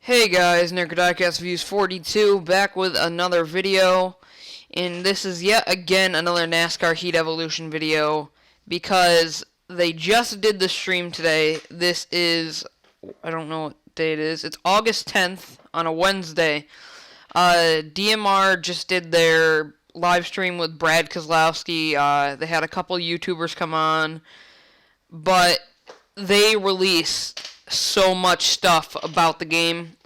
Hey guys, Diecast Views 42 back with another video, and this is yet again another NASCAR Heat Evolution video because they just did the stream today. This is, I don't know what day it is, it's August 10th on a Wednesday. DMR just did their live stream with Brad Keselowski. They had a couple YouTubers come on, but they released so much stuff about the game,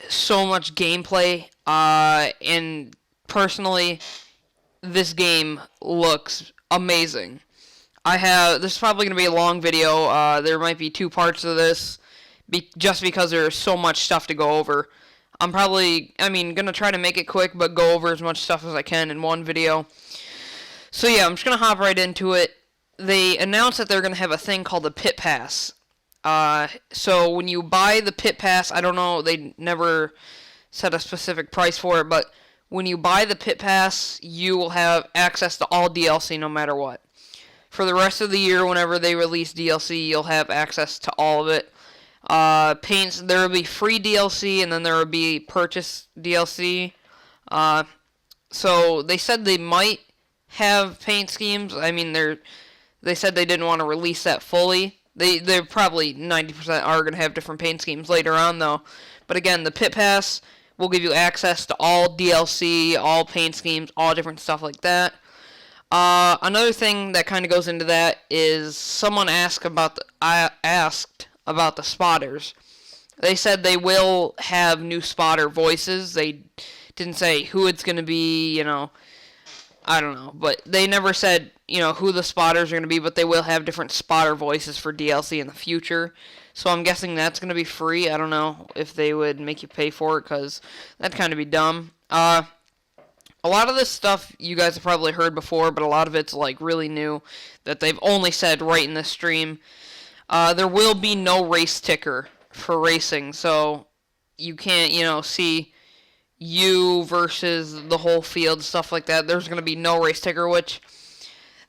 so much gameplay, and personally, this game looks amazing. This is probably going to be a long video. There might be two parts of this, just because there's so much stuff to go over. I'm going to try to make it quick, but go over as much stuff as I can in one video. So yeah, I'm just going to hop right into it. They announced that they're going to have a thing called the Pit Pass. So when you buy the Pit Pass, I don't know, they never set a specific price for it, but when you buy the Pit Pass, you will have access to all DLC no matter what. For the rest of the year, whenever they release DLC, you'll have access to all of it. Paints, there will be free DLC, and then there will be purchase DLC. So they said they might have paint schemes. They said they didn't want to release that fully. They're probably 90% are going to have different paint schemes later on, though. But again, the Pit Pass will give you access to all DLC, all paint schemes, all different stuff like that. Another thing that kind of goes into that is someone asked about the spotters. They said they will have new spotter voices. They didn't say who it's going to be, I don't know, but they never said, who the spotters are going to be, but they will have different spotter voices for DLC in the future. So I'm guessing that's going to be free. I don't know if they would make you pay for it, because that'd kind of be dumb. A lot of this stuff you guys have probably heard before, but a lot of it's really new that they've only said right in this stream. There will be no race ticker for racing, so you can't, see you versus the whole field, stuff like that. There's going to be no race ticker, which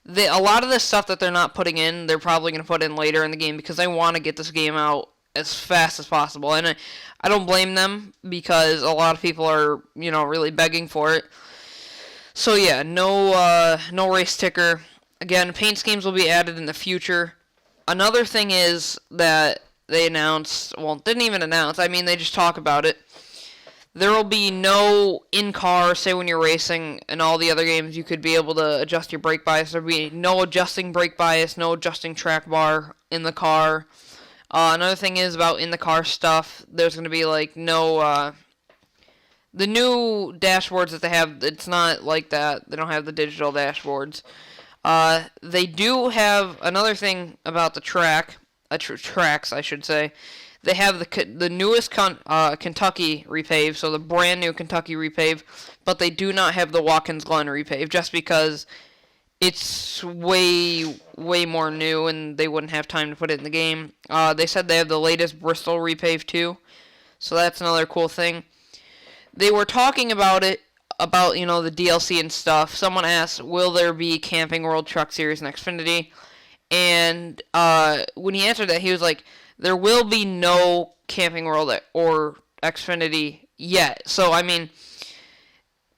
a lot of this stuff that they're not putting in, they're probably going to put in later in the game because they want to get this game out as fast as possible. And I don't blame them because a lot of people are, really begging for it. So yeah, no race ticker. Again, paint schemes will be added in the future. Another thing is that they announced, well, didn't even announce, they just talk about it. There will be no in-car, say when you're racing, in all the other games you could be able to adjust your brake bias. There will be no adjusting brake bias, no adjusting track bar in the car. Another thing is about in-the-car stuff, there's going to be no, the new dashboards that they have, it's not like that. They don't have the digital dashboards. They do have another thing about the tracks, I should say. They have the newest Kentucky repave, so the brand new Kentucky repave, but they do not have the Watkins Glen repave, just because it's way more new and they wouldn't have time to put it in the game. They said they have the latest Bristol repave too, so that's another cool thing. They were talking about it, the DLC and stuff. Someone asked, will there be Camping World Truck Series in Xfinity? And when he answered that, he was like, there will be no Camping World or Xfinity yet. So,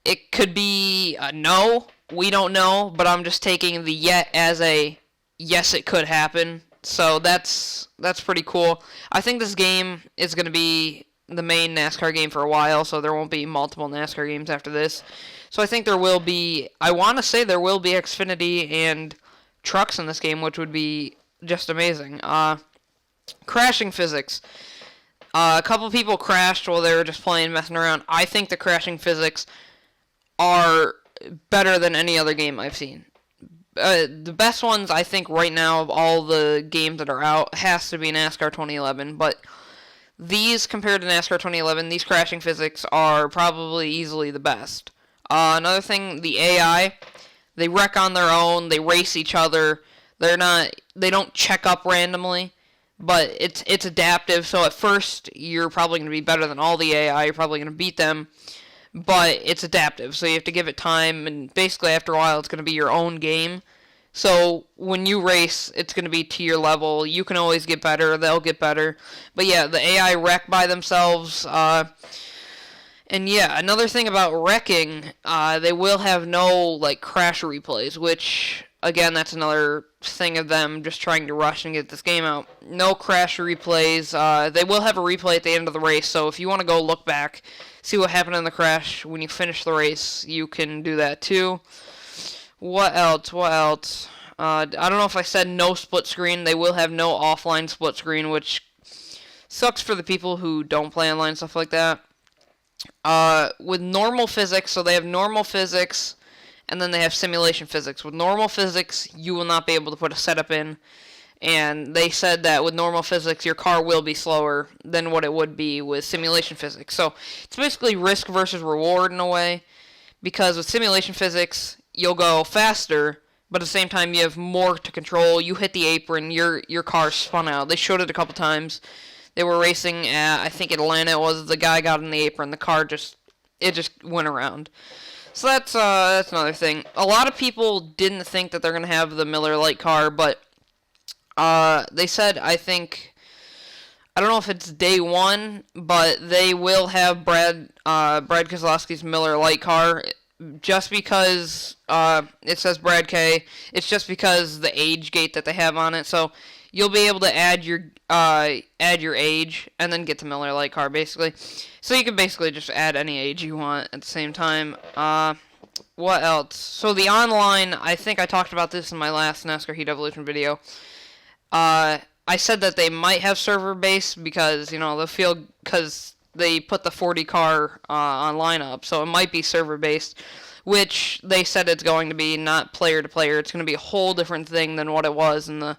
it could be a no. We don't know. But I'm just taking the yet as a yes, it could happen. So, that's pretty cool. I think this game is going to be the main NASCAR game for a while. So, there won't be multiple NASCAR games after this. So, I think there will be, I want to say there will be Xfinity and trucks in this game, which would be just amazing. Crashing physics. A couple people crashed while they were just playing, messing around. I think the crashing physics are better than any other game I've seen. The best ones, I think, right now of all the games that are out has to be NASCAR 2011. But these, compared to NASCAR 2011, these crashing physics are probably easily the best. Another thing, the AI. They wreck on their own. They race each other. They don't check up randomly. But it's adaptive, so at first you're probably going to be better than all the AI, you're probably going to beat them, but it's adaptive, so you have to give it time, and basically after a while it's going to be your own game, So when you race, it's going to be to your level. You can always get better. They'll get better. But yeah, the AI wreck by themselves. And yeah, another thing about wrecking, they will have no like crash replays, which again, that's another thing of them just trying to rush and get this game out. No crash replays. They will have a replay at the end of the race, so if you want to go look back, see what happened in the crash when you finish the race, you can do that too. What else? What else? I don't know if I said no split screen. They will have no offline split screen, which sucks for the people who don't play online, stuff like that. With normal physics, so they have normal physics, and then they have simulation physics. With normal physics, you will not be able to put a setup in, and they said that with normal physics, your car will be slower than what it would be with simulation physics. So it's basically risk versus reward in a way, because with simulation physics, you'll go faster, but at the same time, you have more to control. You hit the apron, your car spun out. They showed it a couple times. They were racing at, I think Atlanta it was, the guy got in the apron, the car just went around. So that's another thing. A lot of people didn't think that they're going to have the Miller Lite car, but they said, I don't know if it's day one, but they will have Brad Keselowski's Miller Lite car. Just because it says Brad K, it's just because the age gate that they have on it. So you'll be able to add your age and then get the Miller Lite car basically. So you can basically just add any age you want at the same time. What else? So the online, I think I talked about this in my last NASCAR Heat Evolution video. I said that they might have server based because because they put the 40 car online up, so it might be server based, which they said it's going to be, not player to player. It's going to be a whole different thing than what it was in the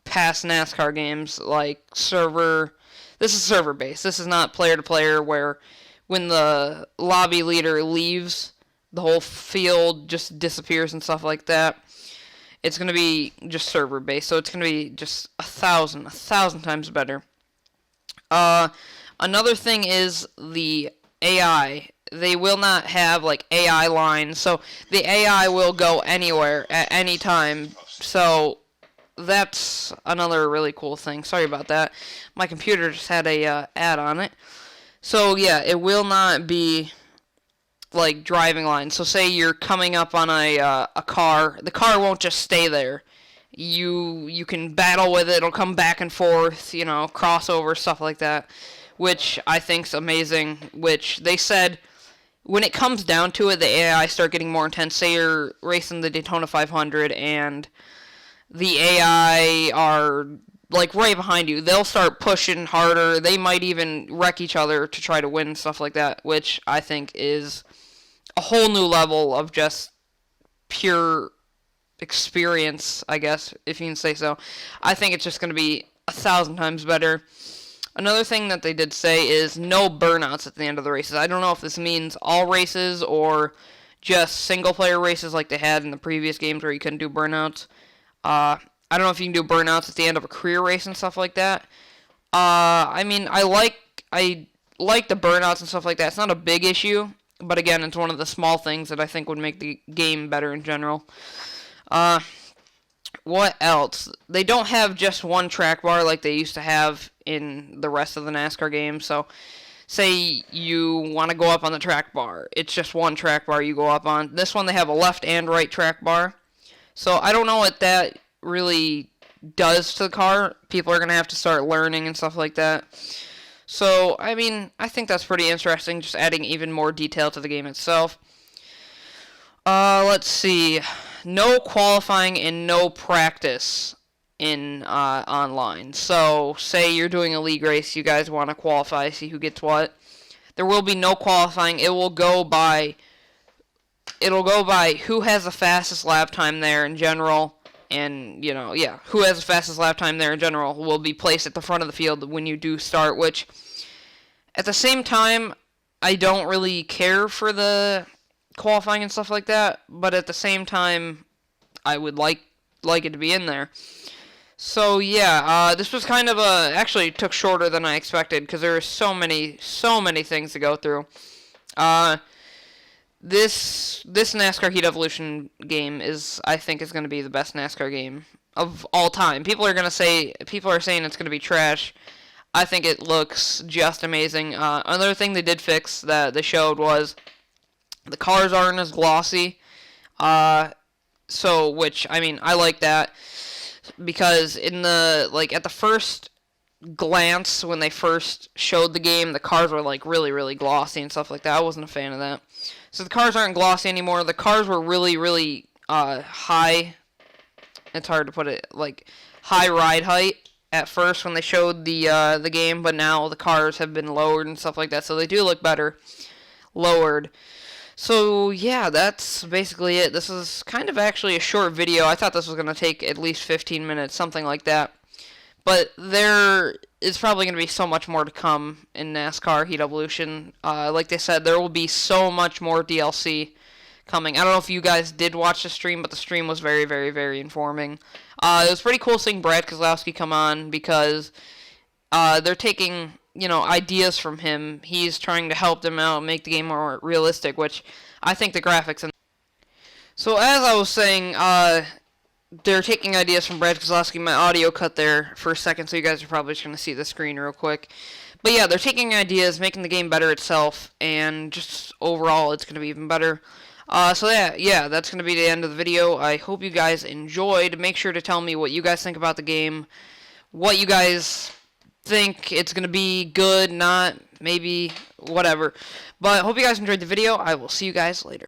past NASCAR games, like server. This is server based. This is not player to player, where when the lobby leader leaves, the whole field just disappears and stuff like that. It's going to be just server based, so it's going to be just a thousand times better. Another thing is the AI. They will not have like AI lines, so the AI will go anywhere at any time. So that's another really cool thing. Sorry about that. My computer just had a ad on it. So yeah, it will not be like driving lines. So say you're coming up on a car, the car won't just stay there. You can battle with it. It'll come back and forth, crossover, stuff like that, which I think's amazing. Which they said, when it comes down to it, the AI start getting more intense. Say you're racing the Daytona 500 and the AI are like right behind you. They'll start pushing harder. They might even wreck each other to try to win, stuff like that, which I think is a whole new level of just pure experience, I guess, if you can say so. I think it's just going to be 1,000 times better. Another thing that they did say is no burnouts at the end of the races. I don't know if this means all races or just single-player races like they had in the previous games where you couldn't do burnouts. I don't know if you can do burnouts at the end of a career race and stuff like that. I mean, I like the burnouts and stuff like that. It's not a big issue, but again, it's one of the small things that I think would make the game better in general. What else? They don't have just one track bar like they used to have in the rest of the NASCAR games. So, say you want to go up on the track bar. It's just one track bar you go up on. This one, they have a left and right track bar. So, I don't know what that really does to the car. People are going to have to start learning and stuff like that. So, I mean, I think that's pretty interesting, just adding even more detail to the game itself. Let's see. No qualifying and no practice in online. So, say you're doing a league race, you guys want to qualify, see who gets what. There will be no qualifying. It will go by who has the fastest lap time there in general. And, who has the fastest lap time there in general will be placed at the front of the field when you do start, which, at the same time, I don't really care for the qualifying and stuff like that, but at the same time, I would like it to be in there. So, yeah, this was kind of actually it took shorter than I expected, because there were so many things to go through. this NASCAR Heat Evolution game I think is going to be the best NASCAR game of all time. People are saying it's going to be trash. I think it looks just amazing. Another thing they did fix that they showed was the cars aren't as glossy. Which I mean, I like that because at the first glance when they first showed the game, the cars were like really really glossy and stuff like that. I wasn't a fan of that. So the cars aren't glossy anymore. The cars were really really high. It's hard to put it, like high ride height at first when they showed the game, but now the cars have been lowered and stuff like that, so they do look better lowered. So yeah, that's basically it. This is kind of actually a short video. I thought this was going to take at least 15 minutes, something like that. But there is probably going to be so much more to come in NASCAR Heat Evolution. Like they said, there will be so much more DLC coming. I don't know if you guys did watch the stream, but the stream was very, very, very informing. It was pretty cool seeing Brad Keselowski come on because they're taking ideas from him. He's trying to help them out, make the game more realistic, which I think the graphics. So as I was saying, they're taking ideas from Brad Keselowski. My audio cut there for a second, so you guys are probably just going to see the screen real quick. But yeah, they're taking ideas, making the game better itself, and just overall, it's going to be even better. So yeah, that's going to be the end of the video. I hope you guys enjoyed. Make sure to tell me what you guys think about the game, what you guys think it's going to be good, not, maybe, whatever. But I hope you guys enjoyed the video. I will see you guys later.